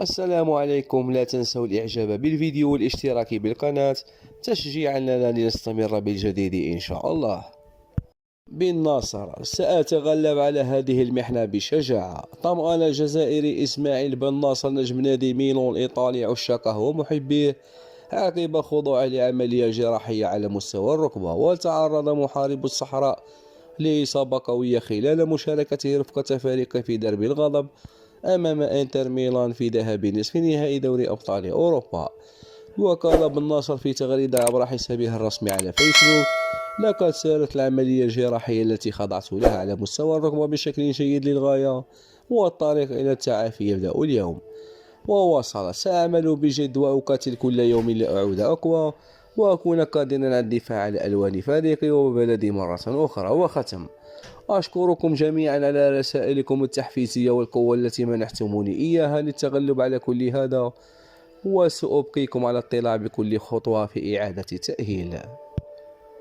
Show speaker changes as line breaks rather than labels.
السلام عليكم. لا تنسوا الإعجاب بالفيديو والاشتراك بالقناة تشجيعا لنا لنستمر بالجديد إن شاء الله. بالنصر سأتغلب على هذه المحنة بشجاعة. طمأن الجزائري إسماعيل بن ناصر نجم نادي ميلون الإيطالي عشاقه ومحبيه عقب خضوعه لعملية جراحية على مستوى الركبة، وتعرض محارب الصحراء لإصابة قوية خلال مشاركته رفقة فريقه في درب الغضب أمام إنتر ميلان في ذهاب نصف نهائي دوري أبطال أوروبا. وقال بن ناصر في تغريدة عبر حسابه الرسمي على فيسبوك: لقد سارت العملية الجراحية التي خضعت لها على مستوى الركبة بشكل جيد للغاية، والطريق إلى التعافي يبدأ اليوم. وواصل: سأعمل بجد وأقاتل كل يوم لأعود أقوى وأكون قادرا على الدفاع عن ألوان فريقي وبلدي مرة أخرى. وختم: أشكركم جميعا على رسائلكم التحفيزية والقوة التي منحتموني إياها للتغلب على كل هذا، وسأبقيكم على اطلاع بكل خطوة في إعادة التأهيل.